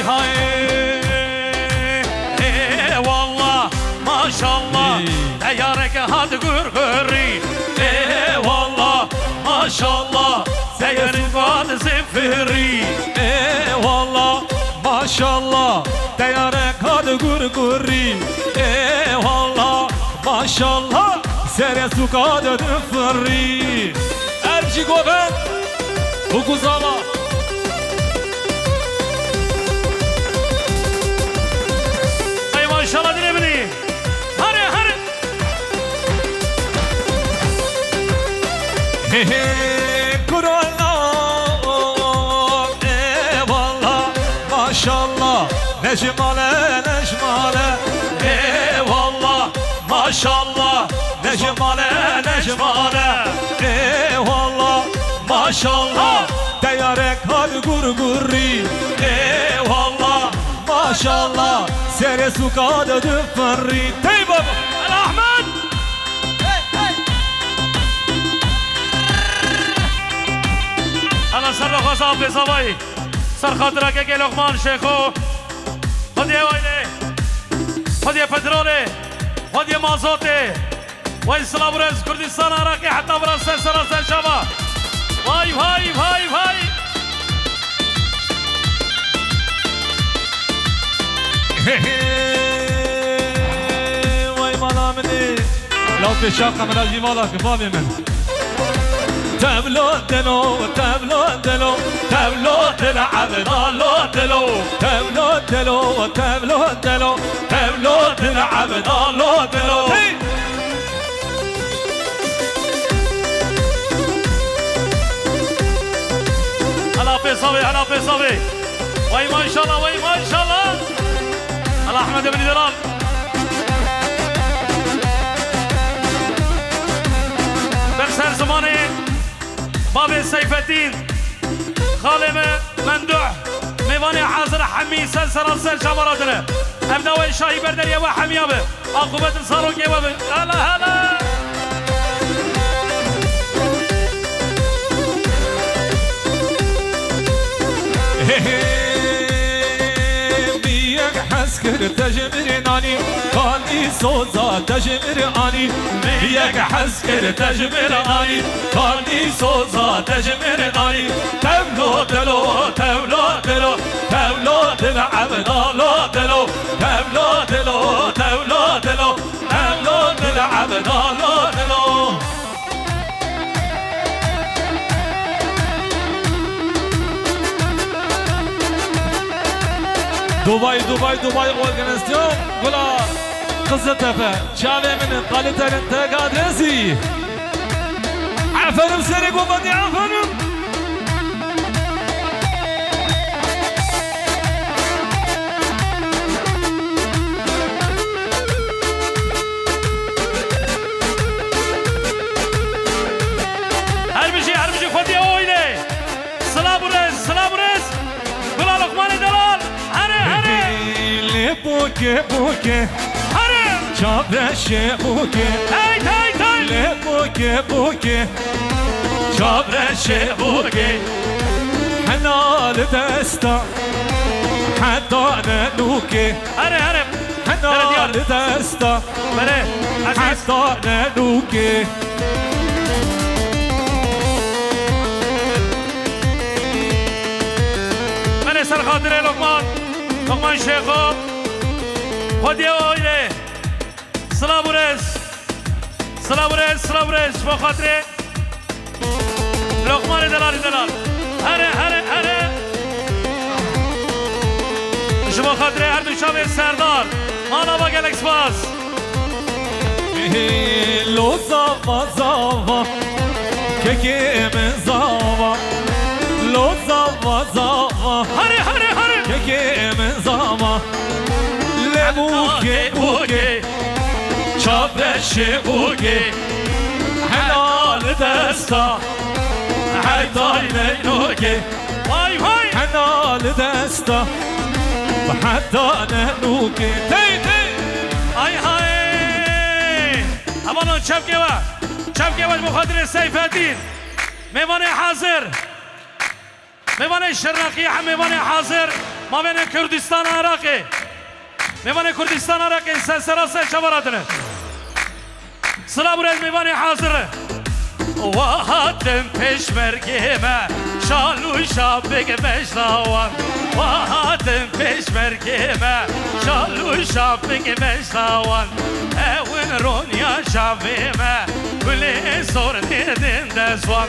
هاي هاي والله ما شاء الله ديارك هاد قرقري والله ما شاء الله ديارك هاد زفري والله ما شاء الله ديارك هاد قرقري والله ما شاء الله سرسوك هاد دفري ارجي قوبن وقزالا اي ما شاء الله دنبني هري هري كورونا والله ما شاء الله نجماله نجماله والله ما شاء الله نجماله نجماله والله ما شاء الله ديارك هاد قرقري والله ما شاء الله سرسوك هاد دفري تي بابا الاحمد انا سر خصاب بصباي سر خاطرك يا لقمان شيخو خذ يا ويلي خذ يا بترولي خذ يا مازوتي وين سلام رز كردستان عراقي حتى براس سر شباب واي واي واي واي وای مالا منی لو تشاق من الجمال كفامي من تبلو دلو تبلو دلو تبلو دل عبد الله دلو تبلو دلو تبلو دلو تبلو دل عبد الله دلو هلا بيصوي هلا بيصوي واي ما شاء الله واي ما شاء الله هلا احمد بن دلال برسل زماني بابي سيف الدين خالم مندوح ميواني حاضر حمي سلسل شمراتنا ابدا وين شاهي بردريا وحميابه عقوبة صاروك يا بابا هلا هلا بيك حسكر تجمر ناني قالي صوزا تجمر اني بيك حسكر تجمر اني قالي صوزا تجمر اني تبلو دلو تبلو دلو تبلو دل عبد الله دلو تبلو دلو تبلو دلو تبلو دل عبد الله دلو دبي اورجانيزاسيون ولا قصة تفا شافي من قالت انت قادرسي عفنم سرق وبدي عفنم هربشي خدي اويلي سلام رز بلا لقمان دلال هري بوكي هري شابرشي بوكي تاي بوكي شابرشي بوكي حنال دستا حتى نلوكي هري حنال دستا بله عزيز حتى نلوكي من سر خاطر لقمان شيخو خد يا ويلي سلام رز فوق خاطري لقمان دلال هره شما خاطري هر دو شب سردار انا با گلکس باز لو زاوا كيكي من زاوا لو زاوا هره كيكي من زاوا بوكي شابرشي بوكي حلال دستا حتى ينوكي واي حلال دستا وحتى ننوكي تي هاي هبانون شبكي مخاطر سيف الدين ميماني حاضر ميماني الشرقية ميماني حاضر ما بين كردستان عراقي ميوان كردستان عراقي سلسلة شبراتنا سلام رز ميوان حاضر وهاتم peşmergeme şalu şabek meşlavan وهاتم peşmergeme şalu şabek meşlavan evin ronya şavime bile sor dedin de swan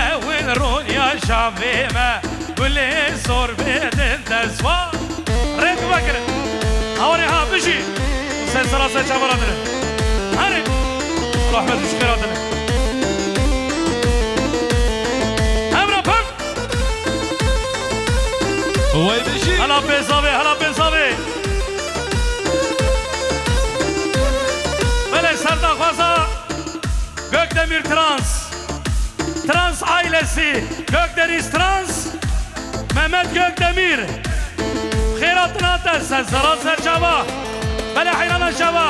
evin ronya şavime bile sor dedin de swan renk bakır havare ha bişi sen sırası çavaradın hani rahmet şükür وای بشی هلا بزاوی هلا بزاوی بله سردخوازا Gökdemir Trans ailesi Gökdeniz Trans Mehmet Gökdemir خیراتنا ترسن سران سر جوا بله حیرانا جوا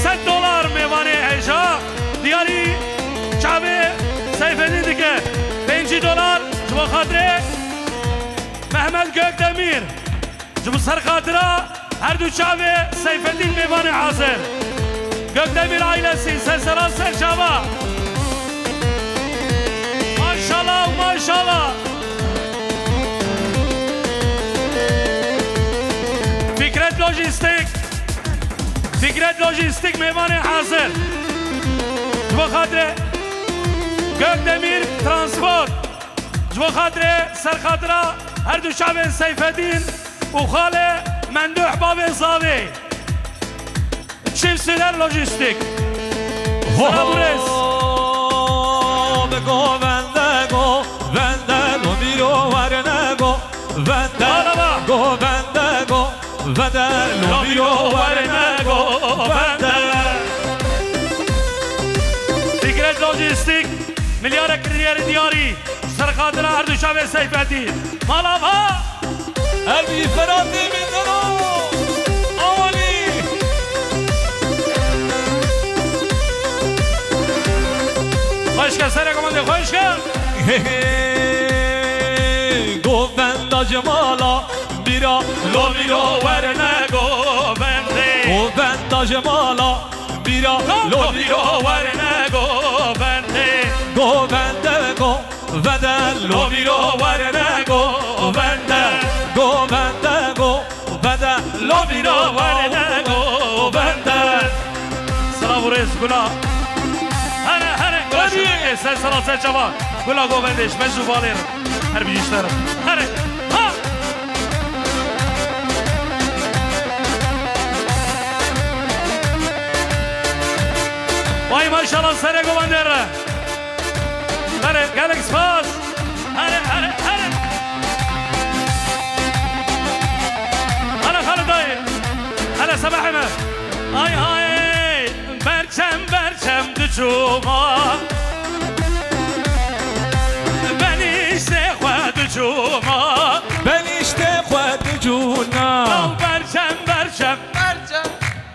$100 میوانه ایجا دیاری چاوی سیفدین دیگه $5 جوا خاطره Mehmet Gökdemir bu sarkatıra her düşavi Seyfettin Meyvanı hazır Gökdemir ailesi Seseran Serçava Maşallah maşallah Fikret Lojistik Meyvanı hazır bu kadre Gökdemir Transport bu kadre sarkatıra her düşaven Seyfettin Ukhale Menduh Babi Zavi Çift Süler Lojistik Selaburez Go vende go vende lo miro varne go vende go vende go vende lo miro varne go vende Fikret Lojistik Milyar Kriyeri Diyari Sarkadıra her düşaven Seyfettin Malava her bir ferhat deminden o Ali Hoş gel sene komande hoş gel Govenda cemala bira lo miro Verne govende Govenda cemala bira lo miro Verne govende Govende go vende lo miro varne go vende go vende go vende lo miro varne go vende Selaburez gula Hare gula sen sana sen çaba gula go vendeş meczu balir her bir işlerim hare ha Vay maşallah sene go vendere Hare gelek spas Hare Hare dayı Hare sabahime Ay Berçem düşuma Ben işte düşuma ben işte düşuna Berçem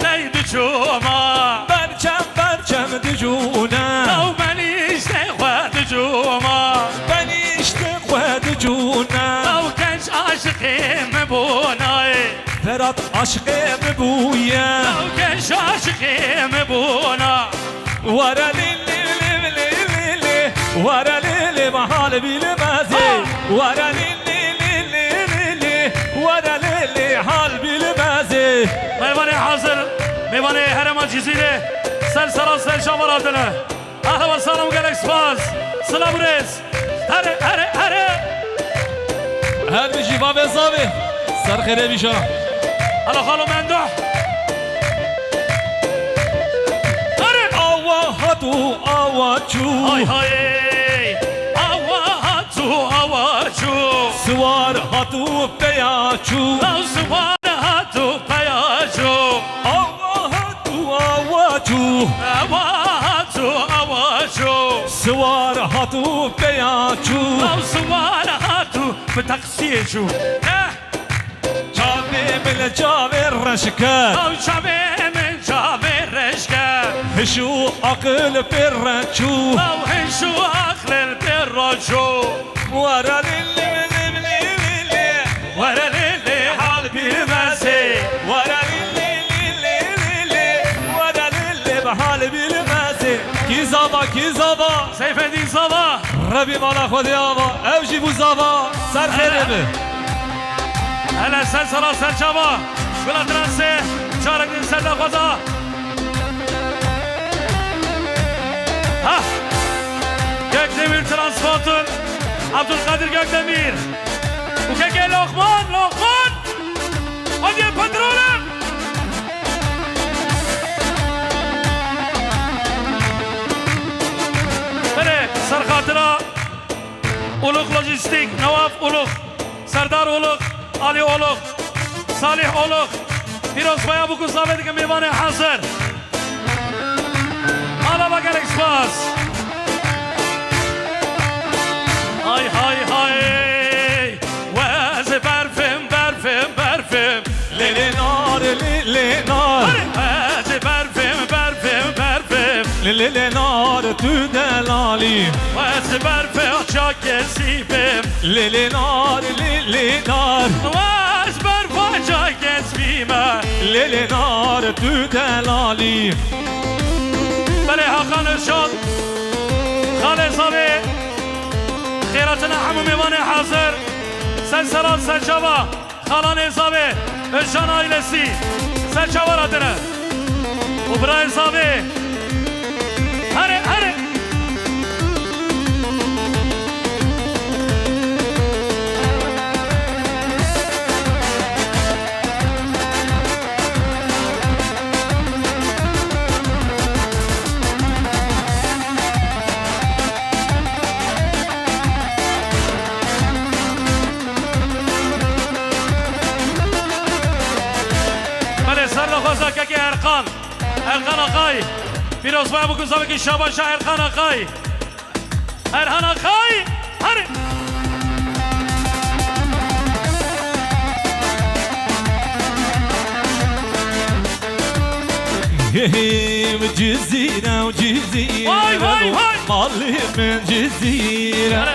Ney düşuma Berçem düşuna Ben işte düşuma ben işte düşuna Genç aşıkım bunay Ferhat aşkım bu ya Genç aşıkım buna Vara lili lili Vara lili mahal bilmez Vara lili lili Vara lili hal bilmez Meyvane hazır Meyvane herema cizili Sen saran sen şavar adını Ahla ve salam gerek spaz Selaburez Hare Her bir şifa ve zavi Sarkere bir şah Hala halu menduh Hatu avaçu Hay Avaçu Sıvar hatu beyaçu Sıvar hatu peyaçu Hatu avaçu Avaçu Sıvar hatu beyaçu Sıvar hatu betaksiyeçu Çavim çavir reşker Çavim çavir reşker Hişu akıl perraçu Hişu akıl perraçu Vara lili lili Vara lili زابا Seyfettin Zava. ربي مالا خودي آبا اوجي بو زابا سر خير به Hele sen sana sen çaba. Bula transe. Çarakın sen de fazla. Ha. Gökdemir Transport'un Abdülkadir Gökdemir. Bu keke Lokman. Lokman. Hadi patronum. Bere Sarkhatıra. Uluk Lojistik. Navaf Uluk. Serdar Uluk. Ali Uluk. Salih Uluk. Firoz Baya bu kuzlavedik meyvane hazır. Ala bak Alex Pass. Hay hay hay. Veze berfim berfim berfim. ليلي نار ليلي نار Veze berfim berfim berfim. ليلي نار تو دلالي Veze berfim çok kesibim. ليلي نار ليلي نار Veze berfim çok kesbime. ليلي نار تو دلالي بله حقا نشد خالص abi خیراتنا همه میوان حاضر سلسلات سلچوا خالان ازابه اشان ailesi سلچوا adına Ubra ازابه hare hare که ارقان آقای پیروز باید بکن زمین که شاباشا ارقان آقای ارقان آقای هره جزيرة وجزيرة واي واي واي مالي من جزيرة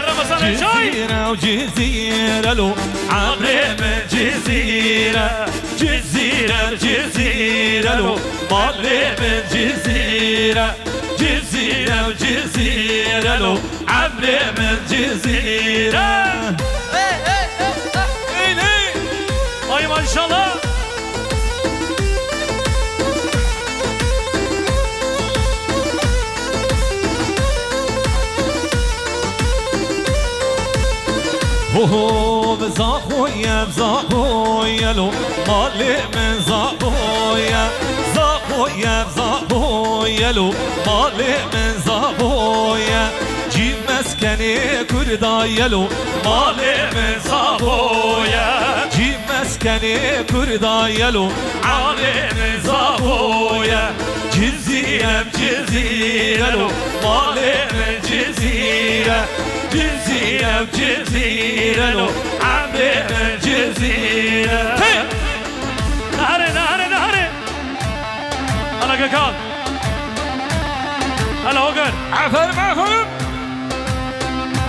جزيرة وجزيرة لو عمري من جزيرة جزيرة جزيرة لو مالي من جزيرة جزيرة وجزيرة لو عمري من جزيرة ay maşallah هو بزاخويا بزاخويا لو مالي من زاخويا زاخويا بزاخويا لو مالي من زاخويا جيب مسكني كردايا لو مالي من زاخويا جيب مسكني كردايا لو مالي من زاخويا جزيرة بجزيرة لو مالي من جزيرة جزيرة بجزيرة لو عمري من جزيرة نهري نهري نهري أنا كاكال هلا هوكر عفر معهم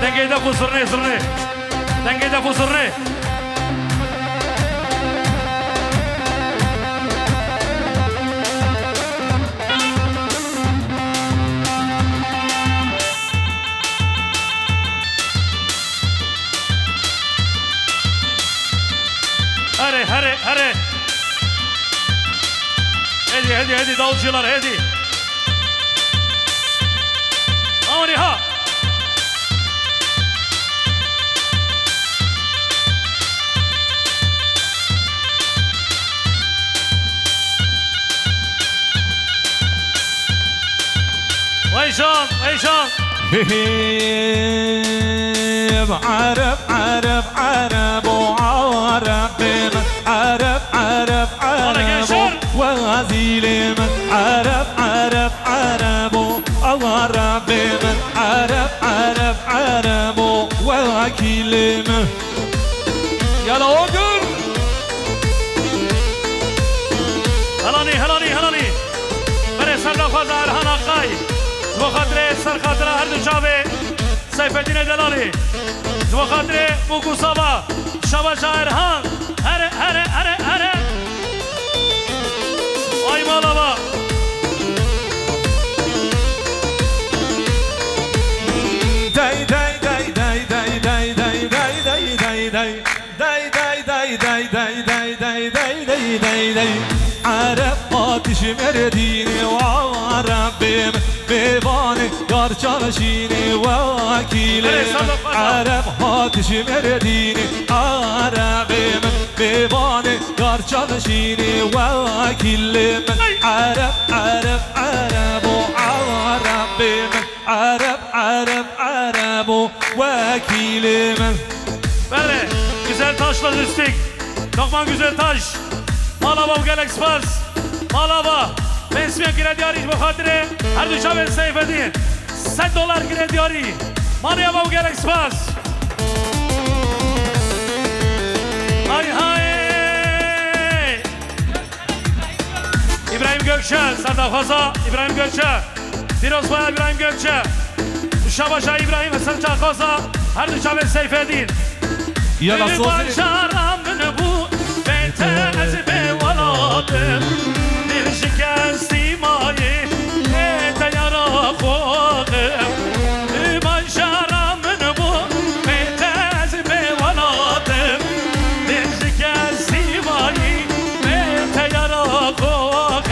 دنگي دفو سرني سرني دنگي دفو سرني هري هري هري هدي هدي هدي davulcular هدي أمري ها ويشان ويشان عرب عرب عرب وعرب من عرب عرب عرب وغزيل من عرب عرب عرب وعرب من عرب عرب عرب ووكيل من يلا وقر هلاني هلاني هلاني بري سر خوزار هنا خاي وخاطر سر خاطر هر دو شاوه سيفدين دلالي وخاطر بوكو صبا شبا شاعر هان هره هره هره هره ay malaba مرديني وعرب بيباني يار شاشيني وكيلي عرب هاتش مرديني عرب بيباني يار شاشيني وكيلي عرب عرب عرب وعرب عرب عرب عرب وكيلي Bele, güzel taşla düştük. Lokman güzel taş. Malava gel ekspers. Malava. Ben ismiye girediyari bu hatire. Her düşa ben seyfedin. $100 girediyari. Malava gel ekspers. Hay hay. İbrahim Gökçe. Serdar Kaza. İbrahim Gökçe. Firoz Baya İbrahim Gökçe. Uşabaşa İbrahim Hasan Çakaza. Her düşa ben seyfedin. يلا صوتي شرم من بو بيتاز بولادم نرشكستي ماي تيارا خوغم من شرم من بو بيتاز بولادم نرشكستي ماي تيارا خوغم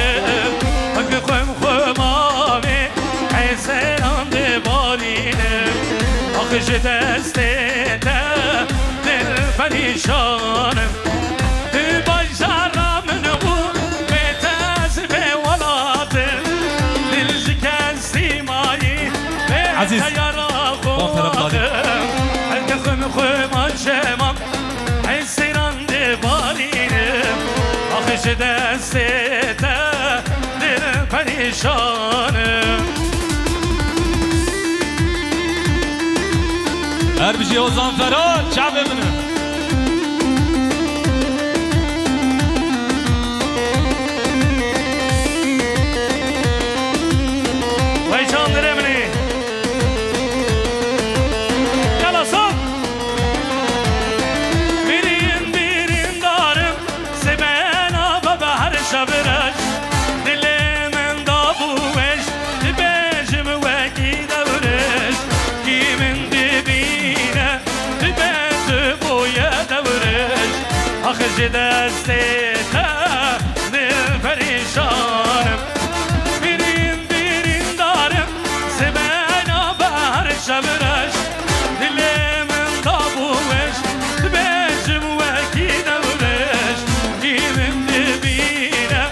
اكخم خمامي حسن دبارينم اخش دستيتم perişanım Başarım bu betez ve valadım Dilziken simayı ve teyara kovadım Elkıkım kıman şemam Ensiran dibarinim Akışı destete dil perişanım Erbici Ozan Ferhat Şabe bunu Vay candır emni Yala son Birin darım Sebena baba her şabiraş Dilimin da bu eş Dibejim ve gidevreş Kimin dibine Dibejim bu yedevreş Akıcı destete Dil perişanım Birin darım Sebena bahar şabiraş Dilimin da bu eş Dibejim ve gidevreş Kimin dibine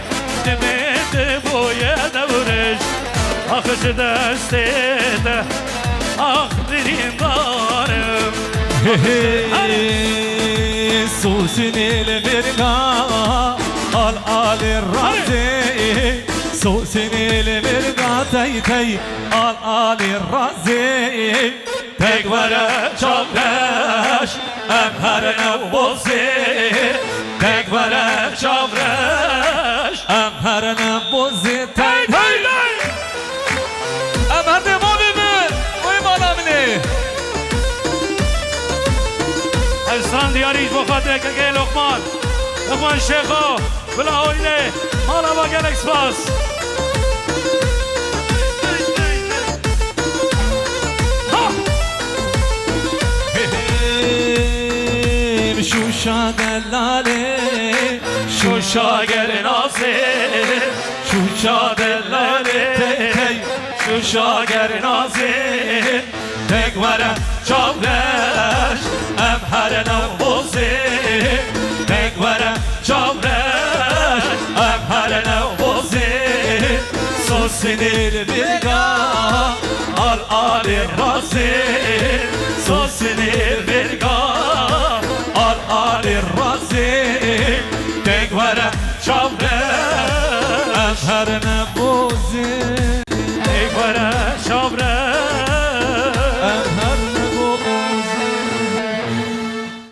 Dibede bu yedevreş Akıcı destete Ah birin darım Susin el-mirga Al al-razi Susin el-mirga Tey tey Al al-razi Tekvere çavreş Emher nevbozi Tekvere çavreş Emher nevbozi Tey tey Emher nevbozi Uymanamini Evsran diyariş bu kadre keke Lokman Lokman Şekho Bula oyne Malava gel ekspers Şuşa delale Şuşa gel nazir Şuşa delale Şuşa gel nazir Tekvere çavreş Emher nevbozi Tekvere çavreş Emher nevbozi Sosinil birga Al alir razi Sosinil birga Al alir razi Tekvere çavreş Emher